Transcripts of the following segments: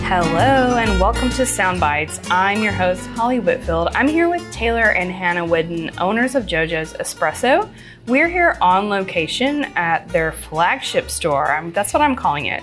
Hello and welcome to Sound Bites. I'm your host, Holly Whitfield. I'm here with Taylor and Hannah Widdon, owners of JoJo's Espresso. We're here on location at their flagship store. That's what I'm calling it,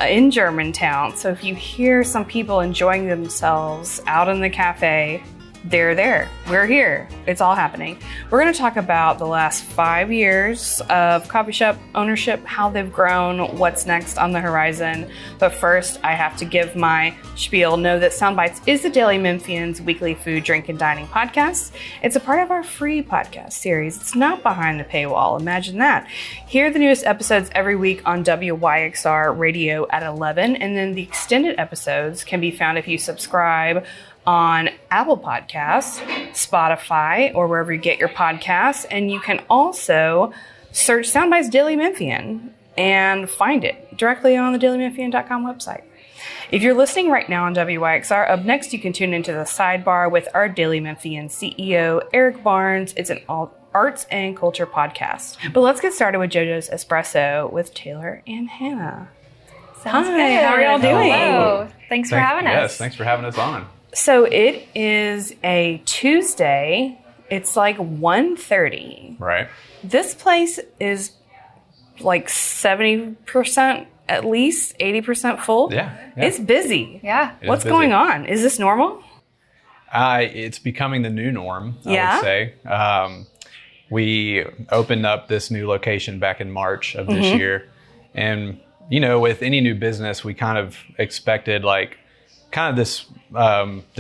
in Germantown. So if you hear some people enjoying themselves out in the cafe, they're there. We're here. It's all happening. We're going to talk about the last 5 years of coffee shop ownership, how they've grown, what's next on the horizon. But first, I have to give my spiel. Know that Sound Bites is the Daily Memphian's weekly food, drink, and dining podcast. It's a part of our free podcast series. It's not behind the paywall. Imagine that. Hear the newest episodes every week on WYXR radio at 11. And then the extended episodes can be found if you subscribe on Apple Podcasts, Spotify, or wherever you get your podcasts. And you can also search Soundbites Daily Memphian and find it directly on the dailymemphian.com website. If you're listening right now on WYXR, up next you can tune into the sidebar with our Daily Memphian CEO, Eric Barnes. It's an arts and culture podcast. But let's get started with JoJo's Espresso with Taylor and Hannah. Sounds Hi, good. how are y'all doing? Hello. Thanks for having us. Yes, thanks for having us on. So it is a Tuesday. It's like 1:30. Right. This place is like 70% at least, 80% full. Yeah. It's busy. Yeah. What's going on? Is this normal? It's becoming the new norm, I would say. We opened up this new location back in March of this year. And, you know, with any new business, we kind of expected this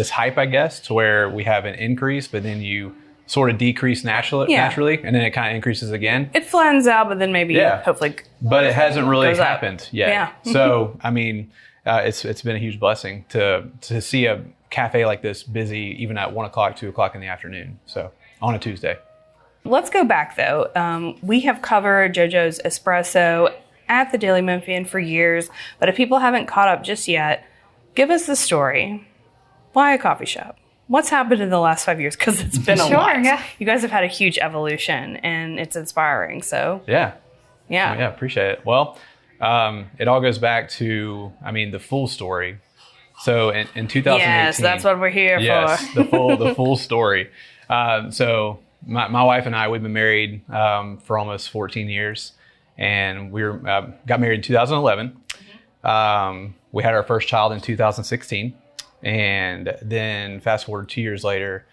hype, I guess, to where we have an increase, but then you sort of decrease naturally, and then it kind of increases again. It flattens out, but then maybe hopefully. But it hasn't really happened yet. Yeah. So, I mean, it's been a huge blessing to see a cafe like this busy even at 1 o'clock, 2 o'clock in the afternoon. So on a Tuesday. Let's go back though. We have covered JoJo's Espresso at the Daily Memphian for years, but if people haven't caught up just yet, give us the story. Why a coffee shop? What's happened in the last 5 years? Because it's been a lot. Yeah. You guys have had a huge evolution, and it's inspiring. So yeah, appreciate it. Well, it all goes back to, the full story. So in 2018, yes, that's what we're here for. the full story. So my wife and I, we've been married for almost 14 years, and we got married in 2011. We had our first child in 2016. And then fast forward 2 years later,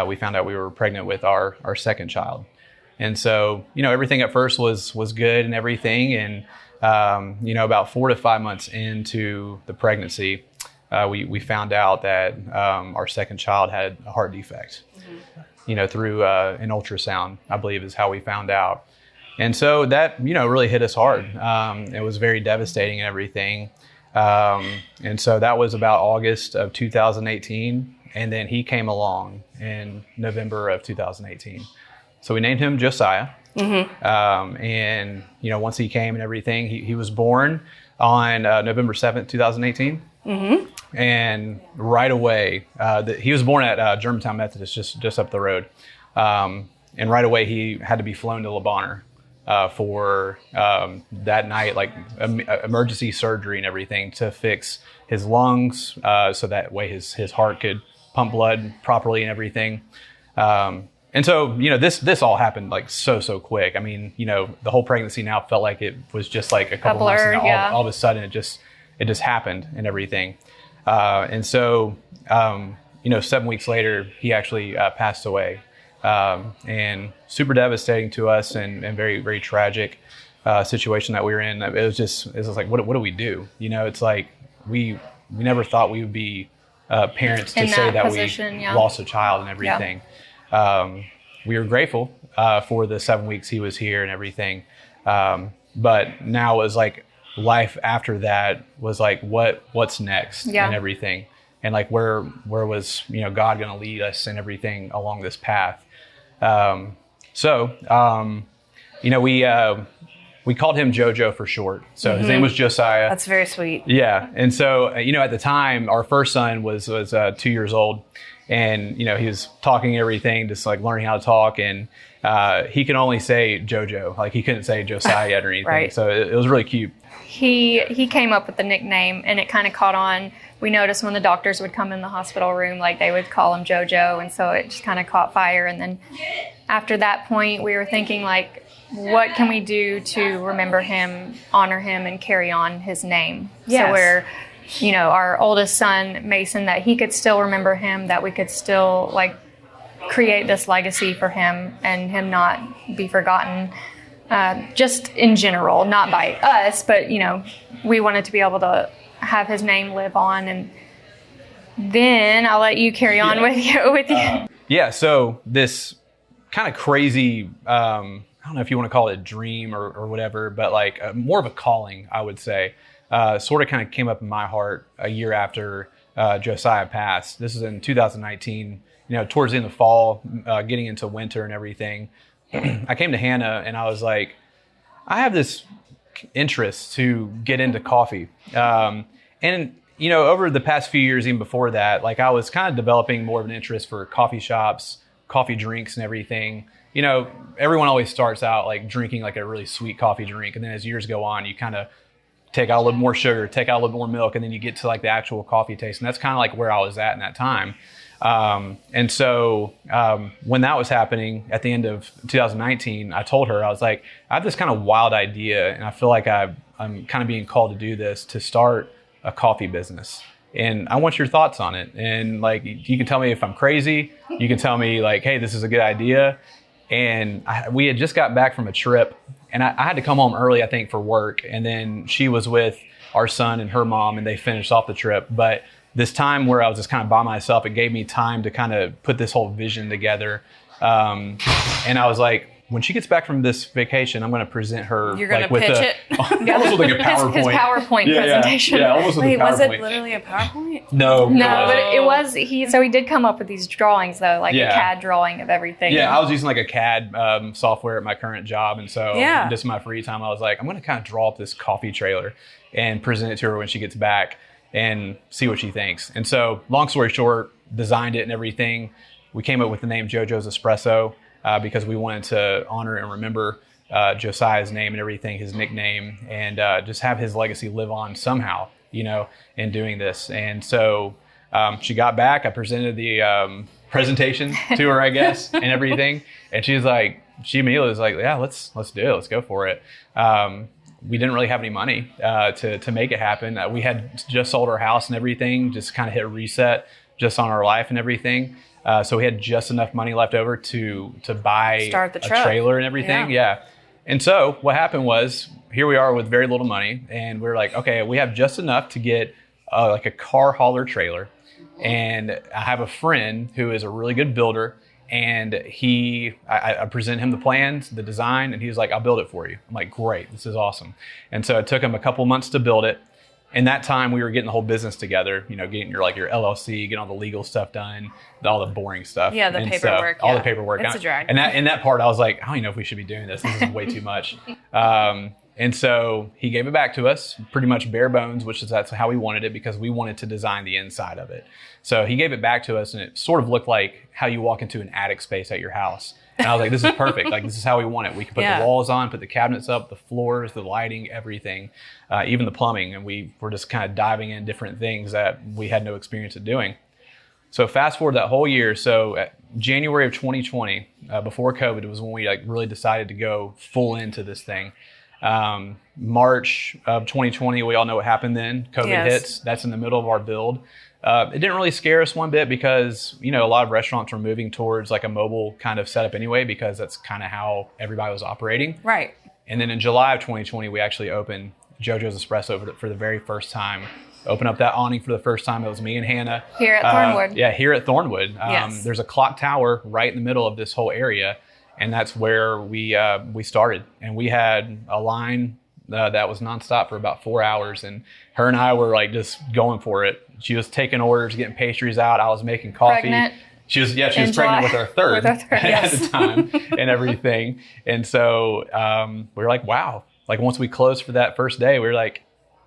we found out we were pregnant with our second child. And so, everything at first was good and everything. And, about 4 to 5 months into the pregnancy, we found out that our second child had a heart defect, through an ultrasound, I believe is how we found out. And so that, really hit us hard. It was very devastating and everything. And so that was about August of 2018. And then he came along in November of 2018. So we named him Josiah. And, once he came and everything, he was born on November 7th, 2018. And right away, he was born at Germantown Methodist, just up the road. And right away, he had to be flown to Le Bonheur. For that night, like emergency surgery and everything to fix his lungs, so that way his heart could pump blood properly and everything. And so, this all happened like so quick. The whole pregnancy now felt like it was just like a couple months, and all of a sudden it just happened and everything. And so, 7 weeks later, he actually passed away. And super devastating to us and very, very tragic situation that we were in. It was like, what do we do? It's like we never thought we would be parents to say that we lost a child and everything. We were grateful for the 7 weeks he was here and everything. But now it was like life after that was like, what's next and everything. And like, where was, God going to lead us and everything along this path? We called him JoJo for short. So his name was Josiah. That's very sweet. Yeah. And so, at the time, our first son was 2 years old, and, he was talking everything, just like learning how to talk. And, he can only say JoJo. Like, he couldn't say Josiah yet or anything. Right. So it was really cute. He came up with the nickname, and it kind of caught on we noticed when the doctors would come in the hospital room, like they would call him JoJo. And so it just kind of caught fire. And then after that point, we were thinking like, what can we do to remember him, honor him, and carry on his name? Yes. So where, you know, our oldest son, Mason, that he could still remember him, that we could still like create this legacy for him and him not be forgotten, just in general, not by us, but, you know, we wanted to be able to have his name live on. And then I'll let you carry on with you. Yeah. So this kind of crazy, I don't know if you want to call it a dream or whatever, but like more of a calling, I would say, sort of kind of came up in my heart a year after Josiah passed. This is in 2019, you know, towards the end of the fall, getting into winter and everything. I came to Hannah and I was like, I have this interest to get into coffee. And, you know, over the past few years, even before that, like I was kind of developing more of an interest for coffee shops, coffee drinks and everything. You know, everyone always starts out like drinking like a really sweet coffee drink. And then as years go on, you kind of take out a little more sugar, take out a little more milk, and then you get to like the actual coffee taste. And that's kind of like where I was at in that time. And so when that was happening at the end of 2019, I told her, I was like, I have this kind of wild idea, and I feel like I'm kind of being called to do this, to start a coffee business. And I want your thoughts on it. And like, you can tell me if I'm crazy. You can tell me like, hey, this is a good idea. And we had just got back from a trip, and I had to come home early, I think, for work. And then she was with our son and her mom, and they finished off the trip. But this time where I was just kind of by myself, it gave me time to kind of put this whole vision together. And I was like, when she gets back from this vacation, I'm going to present her. You're going like, to with pitch it? Almost with like a PowerPoint. His PowerPoint presentation. Yeah, almost with Wait, a PowerPoint. was it literally a PowerPoint? No, but it was, so he did come up with these drawings though, like a CAD drawing of everything. Yeah, I was using like a CAD software at my current job. And so just in my free time, I was like, I'm going to kind of draw up this coffee trailer and present it to her when she gets back and see what she thinks. And so long story short, designed it and everything. We came up with the name JoJo's Espresso because we wanted to honor and remember Josiah's name and everything, his nickname, and just have his legacy live on somehow, you know, in doing this. And so she got back. I presented the presentation to her, I guess, and everything. And she immediately was like, yeah, let's do it. Let's go for it. We didn't really have any money to make it happen. We had just sold our house and everything, just kind of hit reset just on our life and everything. So we had just enough money left over to buy Start the a truck. trailer and everything. Yeah. And so what happened was, here we are with very little money, and we're like, okay, we have just enough to get like a car hauler trailer. And I have a friend who is a really good builder, and I present him the plans, the design, and he was like, I'll build it for you. I'm like, great, this is awesome. And so it took him a couple months to build it. In that time, we were getting the whole business together, you know, getting your LLC, getting all the legal stuff done, all the boring stuff. Yeah, the paperwork. All the paperwork. It's a drag. And in that part, I was like, I don't even know if we should be doing this. This is way too much. And so he gave it back to us, pretty much bare bones, that's how we wanted it, because we wanted to design the inside of it. So he gave it back to us, and it sort of looked like how you walk into an attic space at your house. And I was like, this is perfect. Like, this is how we want it. We can put the walls on, put the cabinets up, the floors, the lighting, everything, even the plumbing. And we were just kind of diving in different things that we had no experience of doing. So fast forward that whole year. So at January of 2020, before COVID, was when we like really decided to go full into this thing. March of 2020, we all know what happened then. COVID hits. That's in the middle of our build. It didn't really scare us one bit, because, you know, a lot of restaurants were moving towards like a mobile kind of setup anyway, because that's kind of how everybody was operating. Right. And then in July of 2020, we actually opened JoJo's Espresso for the very first time. Opened up that awning for the first time. It was me and Hannah. Here at Thornwood. Here at Thornwood. There's a clock tower right in the middle of this whole area. And that's where we started. And we had a line that was nonstop for about 4 hours. And her and I were like just going for it. She was taking orders, getting pastries out. I was making coffee. Pregnant. She was pregnant with our third, at the time and everything. And so we were like, wow. Like, once we closed for that first day, we were like,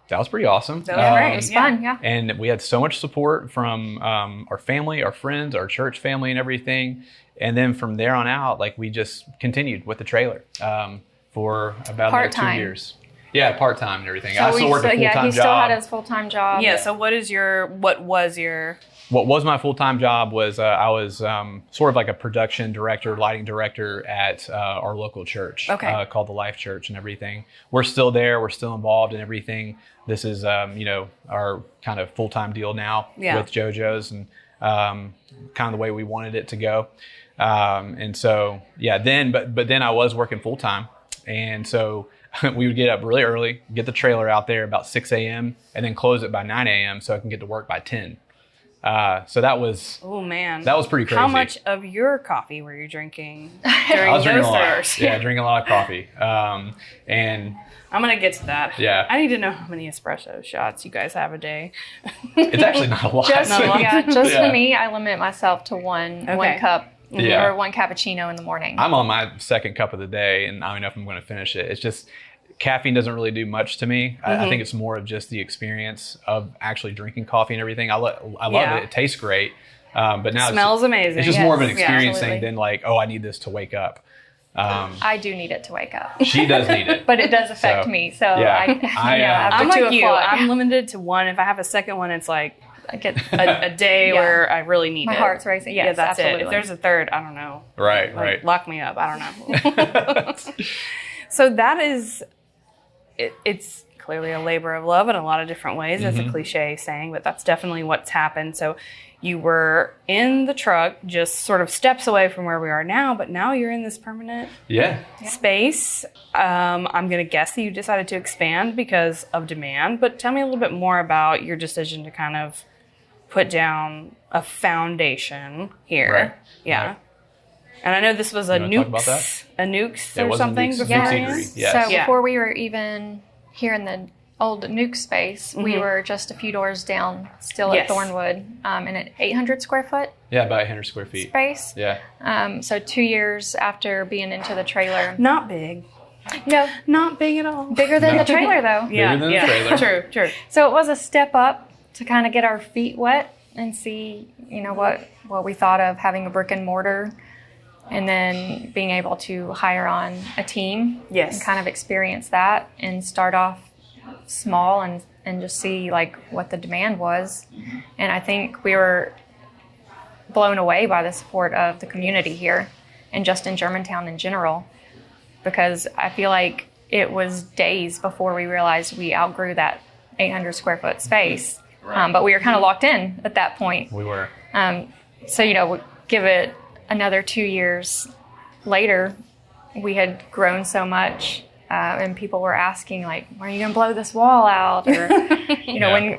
that was pretty awesome. That was great. It was fun, yeah. And we had so much support from our family, our friends, our church family and everything. And then from there on out, like, we just continued with the trailer for about 2 years. Yeah, part-time and everything. So I still work a full-time job. he still had his full-time job. Yeah. So what was my full-time job was I was sort of like a production director, lighting director at our local church called the Life Church and everything. We're still there. We're still involved in everything. This is, our kind of full-time deal now with JoJo's and kind of the way we wanted it to go. And so, but then I was working full-time. And so we would get up really early, get the trailer out there about 6 a.m. and then close it by 9 a.m. so I can get to work by 10. So that was pretty crazy. How much of your coffee were you drinking during those hours? Yeah, drinking a lot of coffee. And I'm gonna get to that. Yeah, I need to know how many espresso shots you guys have a day. It's actually not a lot. For me, I limit myself to one cup. Yeah. Or one cappuccino in the morning. I'm on my second cup of the day, and I don't know if I'm going to finish it. It's just caffeine doesn't really do much to me. I think it's more of just the experience of actually drinking coffee and everything. I love it. It tastes great. But now it smells amazing. It's just more of an experience thing than like, I need this to wake up. I do need it to wake up. She does need it. But it does affect me. So I'm like you. I'm limited to one. If I have a second one, it's like I get a day where I really need My heart's racing. Yes, that's absolutely. it. If there's a third, I don't know. Right. Lock me up. I don't know. So that is, it's clearly a labor of love in a lot of different ways. It's a cliche saying, but that's definitely what's happened. So you were in the truck, just sort of steps away from where we are now, but now you're in this permanent space. I'm going to guess that you decided to expand because of demand, but tell me a little bit more about your decision to kind of put down a foundation here. Right. Yeah. Right. And I know this was a Nukes or something before. So before we were even here in the old Nuke space, we were just a few doors down, still at Thornwood, in an 800 square foot. Yeah, about 800 square feet. Space. Yeah. So 2 years after being into the trailer. Not big. No. Not big at all. Bigger than the trailer, though. Bigger than the trailer. True. So it was a step up to kind of get our feet wet and see, what we thought of having a brick and mortar and then being able to hire on a team and kind of experience that and start off small and just see like what the demand was. And I think we were blown away by the support of the community here and just in Germantown in general, because I feel like it was days before we realized we outgrew that 800 square foot space. Right. But we were kind of locked in at that point. We were. So, give it another 2 years later, we had grown so much, and people were asking, like, when are you going to blow this wall out? Or,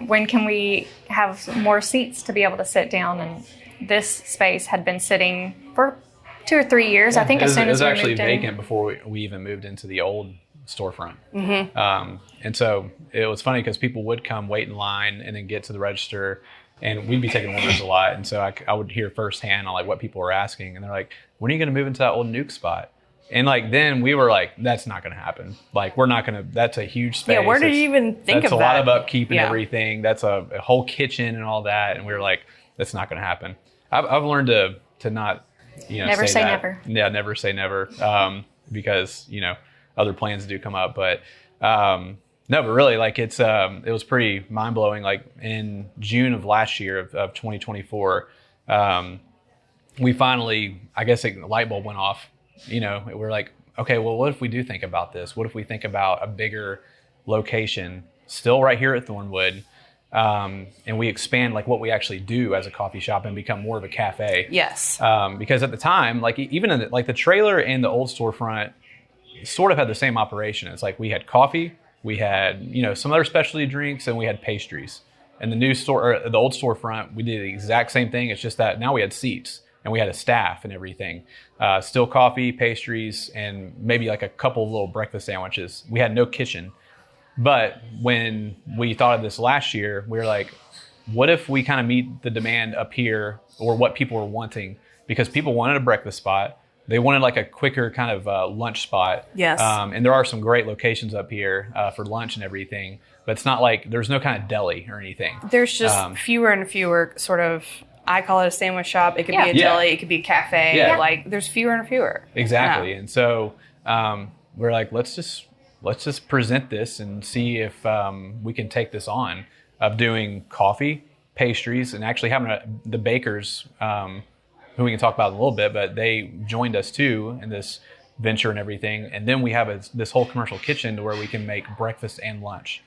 when can we have more seats to be able to sit down? And this space had been sitting for 2 or 3 years. I think as soon as we moved in. It was actually vacant before we even moved into the old storefront. And so it was funny because people would come wait in line and then get to the register, and we'd be taking orders a lot. And so I would hear firsthand on like what people were asking, and they're like, when are you going to move into that old Nuke spot? And like then we were like, that's not going to happen. Like we're not going to. That's a huge space. Yeah, where did you even think of that? That's a lot of upkeep and everything. That's a whole kitchen and all that. And we were like, that's not going to happen. I've learned to not never say never. Yeah, never say never. Because other plans do come up, but no, but really, like it was pretty mind blowing. Like in June of last year of 2024, we finally, I guess, a light bulb went off. We're like, okay, well, what if we do think about this? What if we think about a bigger location, still right here at Thornwood, and we expand like what we actually do as a coffee shop and become more of a cafe? Yes. Because at the time, like even in the trailer and the old storefront sort of had the same operation. It's like we had coffee, we had some other specialty drinks, and we had pastries. And the the old storefront, we did the exact same thing. It's just that now we had seats and we had a staff and everything. Still coffee, pastries, and maybe like a couple of little breakfast sandwiches. We had no kitchen. But when we thought of this last year, we were like, what if we kind of meet the demand up here or what people were wanting? Because people wanted a breakfast spot. They wanted like a quicker kind of lunch spot. Yes. And there are some great locations up here for lunch and everything, but it's not like there's no kind of deli or anything. There's just fewer and fewer sort of, I call it a sandwich shop. It could be a deli. It could be a cafe. Yeah. Like there's fewer and fewer. Exactly. Yeah. And so we're like, let's just let's just present this and see if we can take this on, of doing coffee, pastries, and actually having the bakers, who we can talk about in a little bit, but they joined us too in this venture and everything. And then we have this whole commercial kitchen to where we can make breakfast and lunch.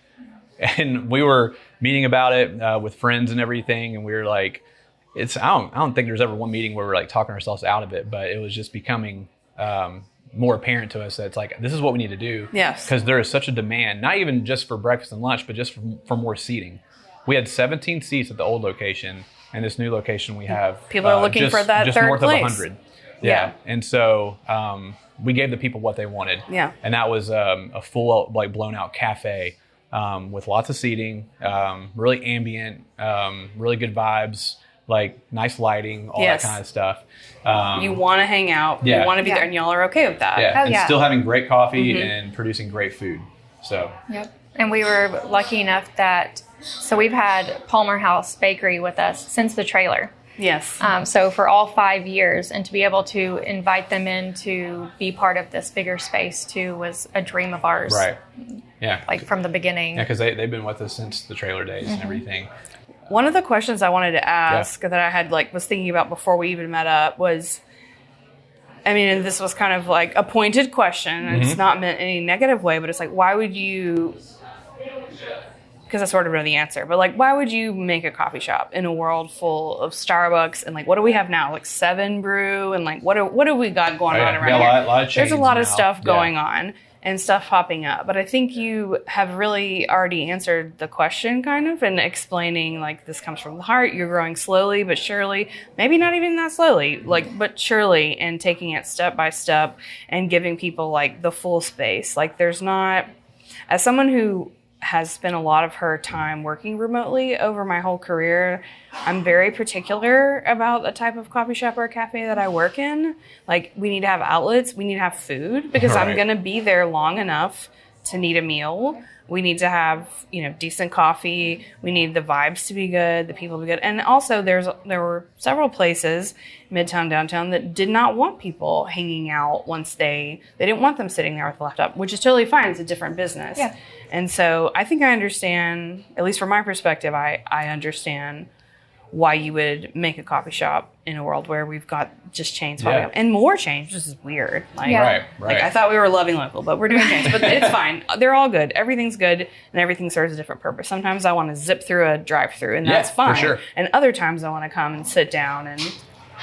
And we were meeting about it with friends and everything, and we were like, I don't think there's ever one meeting where we're like talking ourselves out of it, but it was just becoming more apparent to us that it's like, this is what we need to do. Yes. Because there is such a demand, not even just for breakfast and lunch, but just for more seating. We had 17 seats at the old location, and this new location we have. People are looking for that just third north place. of 100. Yeah. And so we gave the people what they wanted. Yeah. And that was a full, like, blown out cafe with lots of seating, really ambient, really good vibes, like nice lighting, all Yes. that kind of stuff. You want to hang out. Yeah. You want to be there, and y'all are okay with that. Yeah. Oh, And yeah. still having great coffee and producing great food. So. Yep. And we were lucky enough so we've had Palmer House Bakery with us since the trailer. Yes. So for all 5 years, and to be able to invite them in to be part of this bigger space too was a dream of ours. Right. Yeah. Like from the beginning. Yeah, because they've been with us since the trailer days and everything. One of the questions I wanted to ask that I had was thinking about before we even met up was, and this was kind of like a pointed question, and it's not meant in any negative way, but it's like, why would you, because I sort of know the answer, but like, why would you make a coffee shop in a world full of Starbucks, and like, what do we have now? Like 7 Brew, and like, what have we got going on around here? A lot of There's a chains lot of now. stuff going on and stuff popping up. But I think you have really already answered the question kind of, and explaining like this comes from the heart. You're growing slowly but surely, maybe not even that slowly, but surely, and taking it step by step and giving people like the full space. Like there's not, as someone who has spent a lot of her time working remotely over my whole career, I'm very particular about the type of coffee shop or cafe that I work in. Like, we need to have outlets, we need to have food, because I'm going to be there long enough to need a meal. We need to have, decent coffee. We need the vibes to be good, the people to be good. And also there were several places, Midtown, downtown, that did not want people hanging out once they didn't want them sitting there with a laptop, which is totally fine. It's a different business. Yeah. And so I think I understand, at least from my perspective, I understand why you would make a coffee shop in a world where we've got just chains popping up and more chains, which is weird. Like, Right. Like I thought we were loving local, but we're doing chains. But it's fine. They're all good. Everything's good, and everything serves a different purpose. Sometimes I want to zip through a drive-through, and that's fine. For sure. And other times I want to come and sit down and,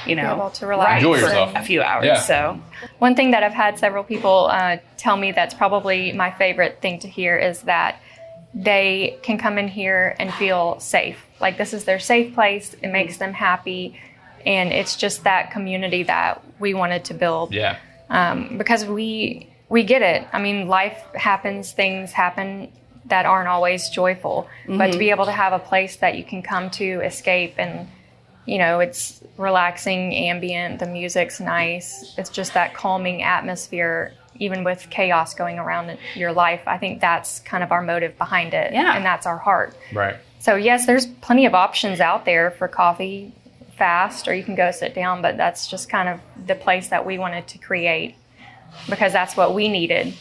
be able to relax. Enjoy for yourself. a few hours. Yeah. So One thing that I've had several people tell me that's probably my favorite thing to hear is that they can come in here and feel safe. Like this is their safe place. It makes them happy. And it's just that community that we wanted to build. Yeah. Because we get it. I mean, life happens, things happen that aren't always joyful. But to be able to have a place that you can come to escape and, it's relaxing, ambient, the music's nice. It's just that calming atmosphere, even with chaos going around in your life. I think that's kind of our motive behind it. Yeah. And that's our heart. Right. So yes, there's plenty of options out there for coffee fast, or you can go sit down, but that's just kind of the place that we wanted to create because that's what we needed,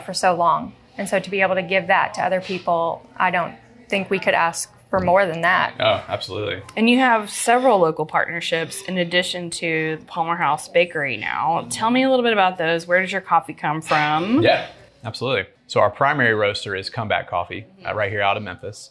for so long. And so to be able to give that to other people, I don't think we could ask for more than that. Oh, absolutely. And you have several local partnerships in addition to the Palmer House Bakery now. Tell me a little bit about those. Where does your coffee come from? Yeah, absolutely. So our primary roaster is Comeback Coffee right here out of Memphis.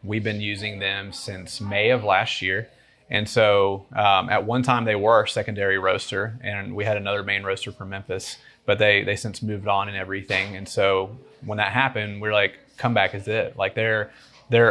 We've been using them since May of last year. And so at one time they were our secondary roaster, and we had another main roaster from Memphis, but they since moved on and everything. And so when that happened, we were like, Comeback is it. Like they're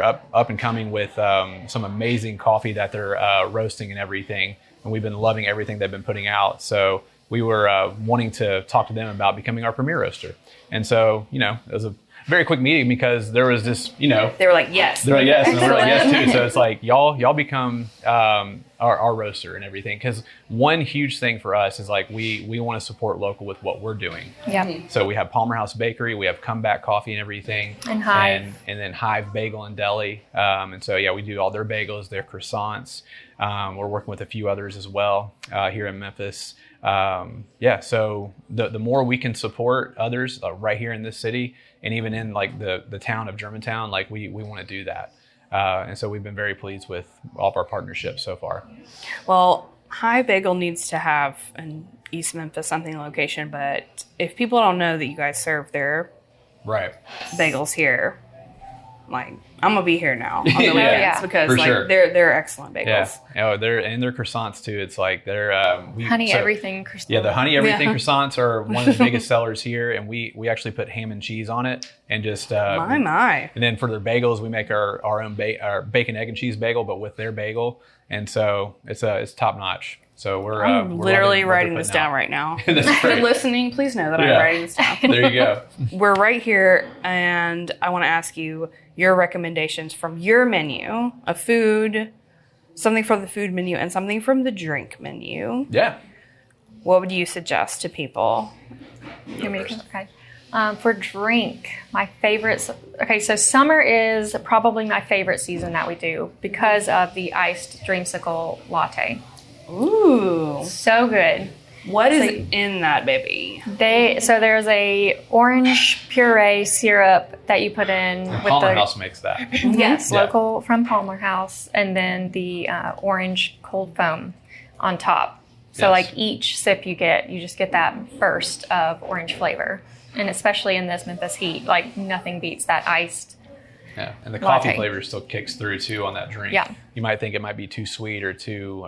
up and coming with some amazing coffee that they're roasting and everything. And we've been loving everything they've been putting out. So we were wanting to talk to them about becoming our premier roaster. And so, it was a very quick meeting because there was this, They were like, yes. they're like, yes, and we're like, yes too. So it's like, y'all become our roaster and everything. Because one huge thing for us is like, we want to support local with what we're doing. Yeah. So we have Palmer House Bakery, we have Comeback Coffee and everything. And Hive. And then Hive Bagel and Deli. And so, we do all their bagels, their croissants. We're working with a few others as well here in Memphis. So the more we can support others right here in this city and even in like the town of Germantown, like we want to do that. And so we've been very pleased with all of our partnerships so far. Well, High Bagel needs to have an East Memphis something location, but if people don't know that you guys serve their bagels here, like I'm gonna be here now on the weekends because like sure. they're excellent bagels. Yeah, their croissants too. It's like they're everything croissants. Yeah, the honey everything croissants are one of the biggest sellers here, and we actually put ham and cheese on it and just my. And then for their bagels, we make our own our bacon, egg, and cheese bagel, but with their bagel, and so it's top notch. So we're literally writing this down right now. If you're listening, please know that I'm writing this down. There you go. We're right here, and I want to ask you your recommendations from your menu of food, something from the food menu, and something from the drink menu. Yeah. What would you suggest to people? Okay. For drink, my favorites. Okay, so summer is probably my favorite season that we do because of the iced dreamsicle latte. Ooh, so good. What is in that baby? There's a orange puree syrup that you put in. And Palmer House makes that. Yes, local from Palmer House, and then the orange cold foam on top. So like each sip you just get that burst of orange flavor, and especially in this Memphis heat, like nothing beats that iced. Yeah, and the coffee flavor still kicks through too on that drink. Yeah, you might think it might be too sweet or too.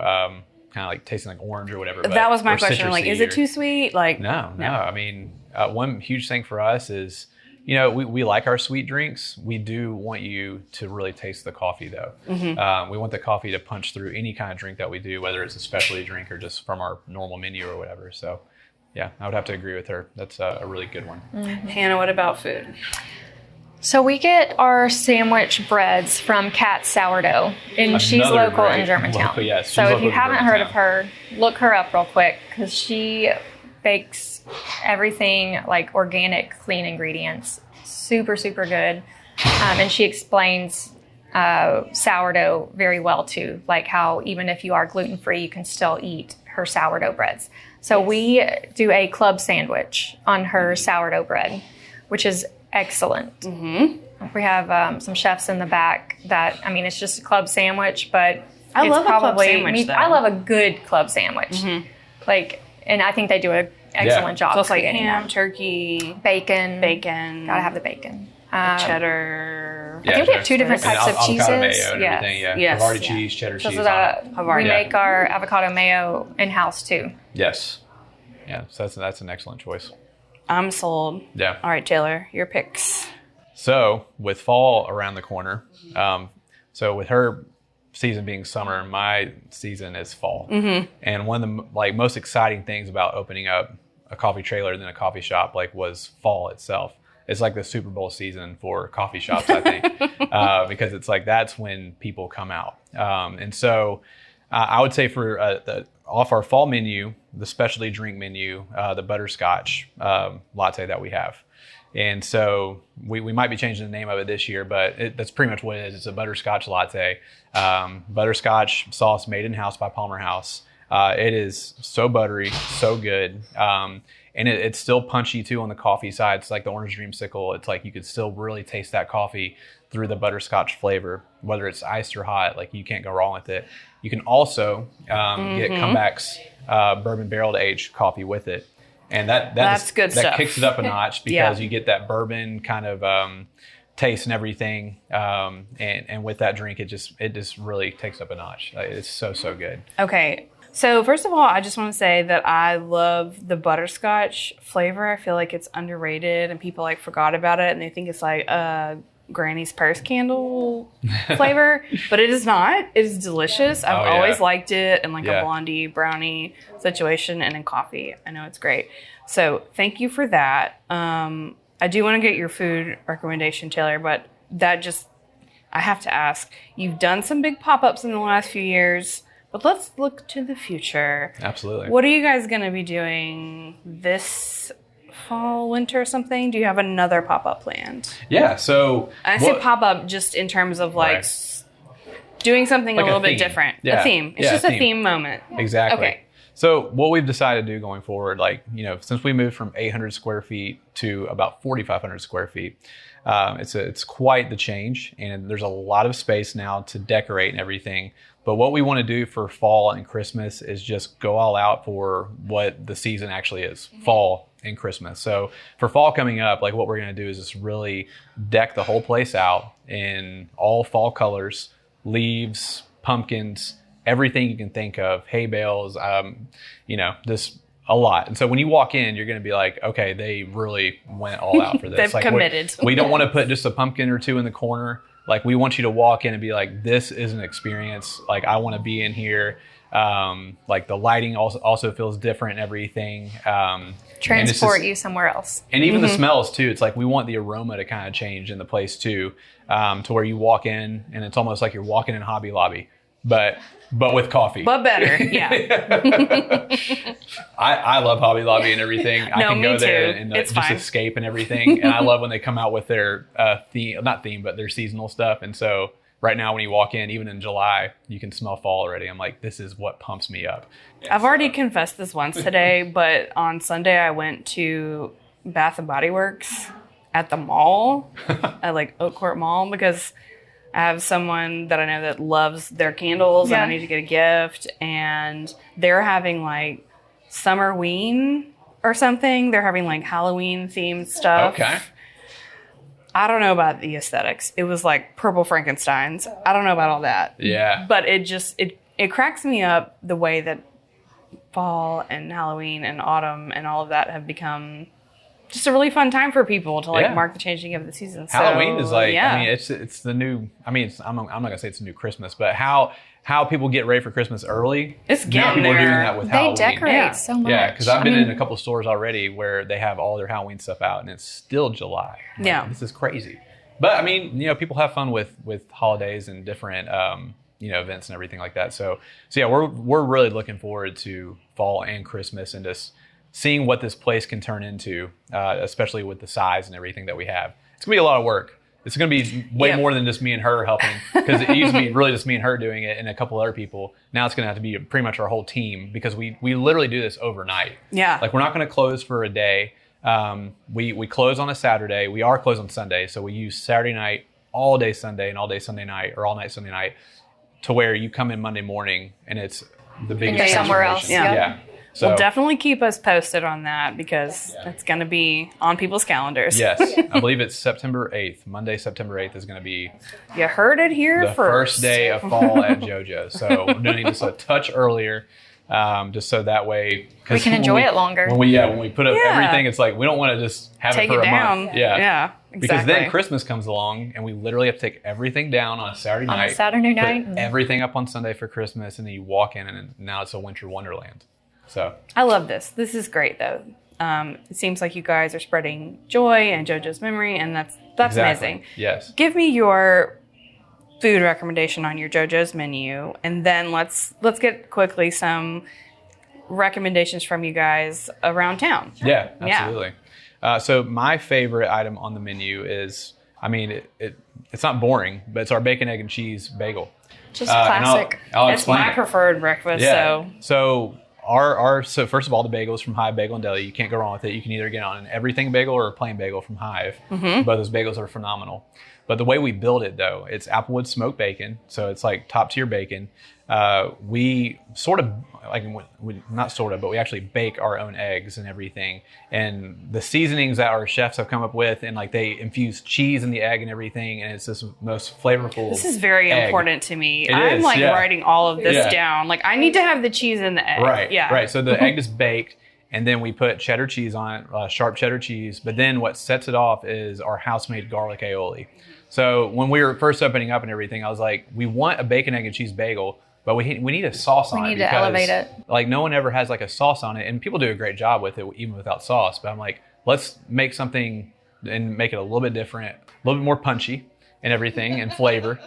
Kind of like tasting like orange or whatever. That was my question. Like, is it too sweet? Like, no. I mean, one huge thing for us is, we like our sweet drinks. We do want you to really taste the coffee, though. Mm-hmm. We want the coffee to punch through any kind of drink that we do, whether it's a specialty drink or just from our normal menu or whatever. So, yeah, I would have to agree with her. That's a really good one. Mm-hmm. Hannah, what about food? So we get our sandwich breads from Kat Sourdough, and she's local in Germantown. So if you haven't heard of her, look her up real quick because she bakes everything like organic, clean ingredients. Super, super good. And she explains sourdough very well too, like how even if you are gluten-free, you can still eat her sourdough breads. So we do a club sandwich on her sourdough bread, which is excellent. Mm-hmm. We have some chefs in the back it's just a club sandwich, but I love a club sandwich. I love a good club sandwich. Mm-hmm. And I think they do an excellent job. So it's like ham, turkey, bacon. Gotta have the bacon. Cheddar. I think we have two different types of cheeses. Avocado mayo and everything. Yeah. Havarti cheese, cheddar cheese. We make our avocado mayo in-house too. Yes. Yeah, so that's an excellent choice. I'm sold. Yeah. All right, Taylor, your picks. So with fall around the corner, so with her season being summer, my season is fall. Mm-hmm. And one of the most exciting things about opening up a coffee trailer than a coffee shop was fall itself. It's like the Super Bowl season for coffee shops, I think, because it's like that's when people come out. And so I would say for off our fall menu, the specialty drink menu, the butterscotch latte that we have. And so we might be changing the name of it this year, but that's pretty much what it is. It's a butterscotch latte. Butterscotch sauce made in-house by Palmer House. It is so buttery, so good. And it's still punchy too on the coffee side. It's like the orange dreamsicle. It's like you could still really taste that coffee through the butterscotch flavor, whether it's iced or hot. Like you can't go wrong with it. You can also get Comeback's bourbon barrel aged coffee with it, and that's good stuff. That kicks it up a notch because you get that bourbon kind of taste and everything, and with that drink, it just really takes up a notch. It's so good. Okay. So first of all, I just want to say that I love the butterscotch flavor. I feel like it's underrated and people forgot about it and they think it's like Granny's purse candle flavor, but it is not. It is delicious. I've always liked it in a blondie brownie situation and in coffee. I know it's great. So thank you for that. I do want to get your food recommendation, Taylor, but I have to ask, you've done some big pop-ups in the last few years. But let's look to the future. Absolutely. What are you guys going to be doing this fall, winter or something? Do you have another pop-up planned? Yeah, so... I say pop-up just in terms of doing something a little bit different. Yeah. A theme. It's just a theme moment. Exactly. Okay. So what we've decided to do going forward, like, since we moved from 800 square feet to about 4,500 square feet, it's quite the change, and there's a lot of space now to decorate and everything. But what we want to do for fall and Christmas is just go all out for what the season actually is, fall and Christmas. So for fall coming up, like what we're going to do is just really deck the whole place out in all fall colors, leaves, pumpkins, everything you can think of, hay bales, just a lot. And so when you walk in, you're going to be like, okay, they really went all out for this. They've like, committed. We don't want to put just a pumpkin or two in the corner. Like, we want you to walk in and be like, this is an experience. Like, I want to be in here. Like, the lighting also feels different and everything. Transport you somewhere else. And even the smells too. It's like we want the aroma to kind of change in the place too, to where you walk in and it's almost like you're walking in Hobby Lobby, but with coffee. But better, yeah. I love Hobby Lobby and everything. I can go there too. and it's just fine. escape and everything. And I love when they come out with their but their seasonal stuff. And so right now when you walk in, even in July, you can smell fall already. I'm like, this is what pumps me up. I've already confessed this once today, but on Sunday I went to Bath and Body Works at the mall, at like Oak Court Mall, because I have someone that I know that loves their candles and I need to get a gift, and they're having like Summerween or something. They're having like Halloween themed stuff. Okay. I don't know about the aesthetics. It was like purple Frankensteins. I don't know about all that. Yeah. But it cracks me up the way that fall and Halloween and autumn and all of that have become just a really fun time for people to like mark the changing of the season. Halloween is like, yeah. I mean, it's the new, I mean, I'm not gonna say it's a new Christmas, but how people get ready for Christmas early. It's getting people there. are doing that with Halloween. They decorate so much. Yeah, because I've been in a couple stores already where they have all their Halloween stuff out, and it's still July. I'm like, this is crazy. But I mean, people have fun with holidays and different events and everything like that. So yeah, we're really looking forward to fall and Christmas and just seeing what this place can turn into, especially with the size and everything that we have. It's gonna be a lot of work. It's going to be way more than just me and her helping, because it used to be really just me and her doing it and a couple other people. Now it's going to have to be pretty much our whole team, because we literally do this overnight. Yeah. Like, we're not going to close for a day. We close on a Saturday. We are closed on Sunday. So we use Saturday night, all day Sunday, and all day Sunday night, or all night Sunday night, to where you come in Monday morning and it's the biggest you're somewhere else. Yeah. So, well, definitely keep us posted on that, because it's going to be on people's calendars. Yes. I believe it's September 8th. Monday, September 8th is going to be You heard it here the first day of fall at JoJo's. So we're doing this a touch earlier, just so that way we can enjoy it longer. When we put up everything, it's like we don't want to just have Take it for it a down. month. Yeah. Exactly. Because then Christmas comes along and we literally have to take everything down on a Saturday night. Put everything up on Sunday for Christmas, and then you walk in and now it's a winter wonderland. So I love this. This is great, though. It seems like you guys are spreading joy and JoJo's memory, and that's amazing. Yes. Give me your food recommendation on your JoJo's menu, and then let's get quickly some recommendations from you guys around town. Yeah, absolutely. So my favorite item on the menu is, I mean, it's not boring, but it's our bacon, egg, and cheese bagel. Just classic. I'll It's explain my preferred breakfast. Yeah. So so first of all, the bagel is from Hive Bagel and Deli. You can't go wrong with it. You can either get on an everything bagel or a plain bagel from Hive. Both those bagels are phenomenal. But the way we build it, though, it's Applewood smoked bacon. So it's like top tier bacon. We sort of, but we actually bake our own eggs and everything. And the seasonings that our chefs have come up with, and like they infuse cheese in the egg and everything, and it's this most flavorful. This is very egg. important to me. I'm writing all of this down. Like, I need to have the cheese in the egg. Right. Yeah. Right. So the egg is baked, and then we put cheddar cheese on it, sharp cheddar cheese. But then what sets it off is our house-made garlic aioli. So when we were first opening up and everything, I was like, we want a bacon, egg, and cheese bagel, but we need a sauce on it. We need to elevate it. Like, no one ever has like a sauce on it, and people do a great job with it even without sauce. But I'm like, let's make something and make it a little bit different, a little bit more punchy and everything and flavor.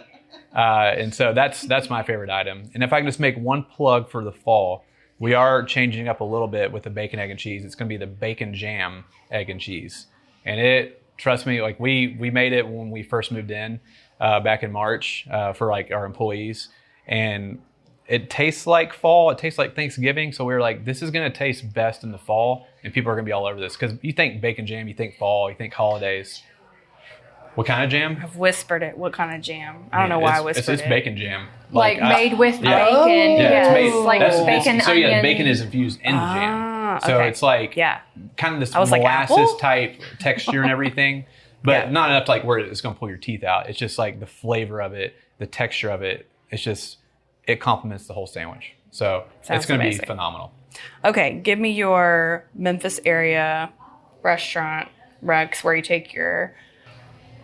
And so that's my favorite item. And if I can just make one plug for the fall, we are changing up a little bit with the bacon, egg, and cheese. It's going to be the bacon jam, egg, and cheese. And trust me, like we made it when we first moved in back in March for like our employees. And it tastes like fall. It tastes like Thanksgiving. So we were like, this is going to taste best in the fall, and people are going to be all over this. Because you think bacon jam, you think fall, you think holidays. What kind of jam? I've whispered it. What kind of jam? I don't know why I whispered it's it. bacon jam. Like made with bacon. Yeah, it's made, like bacon, so onion. yeah, bacon is infused in the jam. So okay. it's like kind of this molasses type texture and everything. But not enough to like where it's going to pull your teeth out. It's just like the flavor of it, the texture of it. It's just, it complements the whole sandwich. So it's going to be phenomenal. Okay, give me your Memphis area restaurant, Rex, where you take your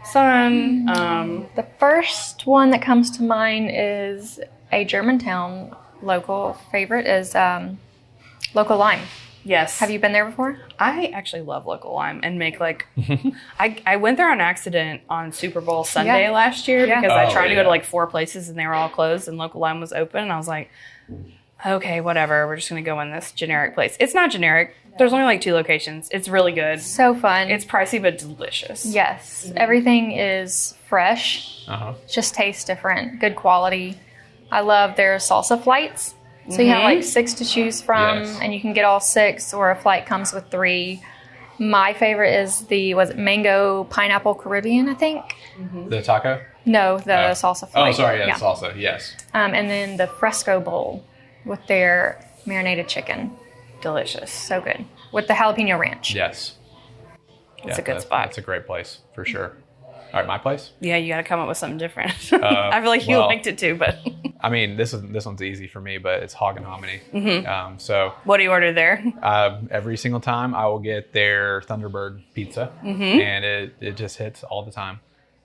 son. The first one that comes to mind is a Germantown local favorite is Local Lime. Yes. Have you been there before? I actually love Local Lime and make like, I went there on accident on Super Bowl Sunday last year because I tried to go to like 4 places and they were all closed and Local Lime was open. And I was like, okay, whatever. We're just going to go in this generic place. It's not generic. There's only like 2 locations. It's really good. So fun. It's pricey, but delicious. Yes. Everything is fresh. Just tastes different. Good quality. I love their salsa flights. So you have like 6 to choose from, and you can get all 6, or a flight comes with 3. My favorite is was it Mango Pineapple Caribbean, I think? The taco? No, the salsa flight. Oh, sorry, the salsa, yes. And then the Fresco Bowl with their marinated chicken. Delicious. So good. With the jalapeno ranch. Yes. It's a good spot. It's a great place, for sure. All right, my place? Yeah, you got to come up with something different. I feel like you liked it too, but... I mean, this one's easy for me, but it's hog and hominy. So what do you order there? Every single time I will get their Thunderbird pizza, and it just hits all the time.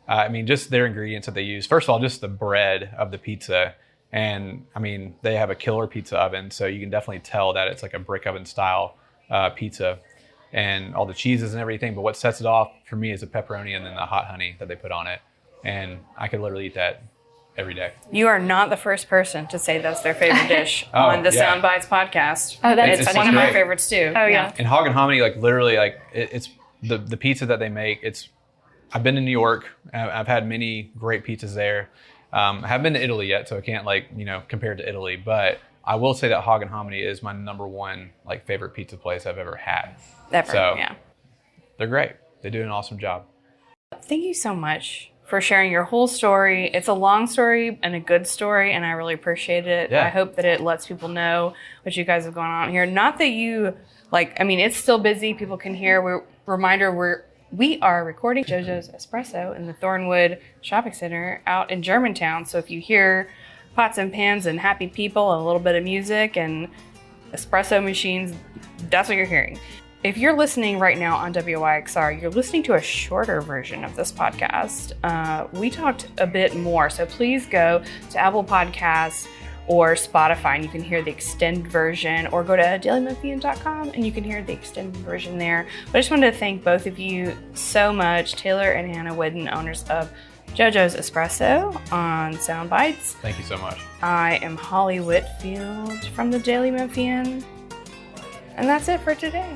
I mean, just their ingredients that they use. First of all, just the bread of the pizza. And I mean, they have a killer pizza oven, so you can definitely tell that it's like a brick oven style pizza, and all the cheeses and everything. But what sets it off for me is the pepperoni and then the hot honey that they put on it. And I could literally eat that every day. You are not the first person to say that's their favorite dish on the Sound Bites podcast. Oh, that's it's one of my favorites too. Oh yeah. And hog and hominy, like literally, like it's the pizza that they make. I've been to New York. I've had many great pizzas there. I haven't been to Italy yet, so I can't compare it to Italy. But I will say that hog and hominy is my number one favorite pizza place I've ever had. They're great. They do an awesome job. Thank you so much for sharing your whole story. It's a long story and a good story, and I really appreciate it. I hope that it lets people know what you guys have going on here. Not that you it's still busy. People can hear. We are recording JoJo's Espresso in the Thornwood Shopping Center out in Germantown. So if you hear pots and pans and happy people and a little bit of music and espresso machines, that's what you're hearing. If you're listening right now on WYXR, you're listening to a shorter version of this podcast. We talked a bit more, so please go to Apple Podcasts or Spotify and you can hear the extended version, or go to dailymemphian.com and you can hear the extended version there. But I just wanted to thank both of you so much, Taylor and Hannah Widdon, owners of JoJo's Espresso on Sound Bites. Thank you so much. I am Holly Whitfield from the Daily Memphian, and that's it for today.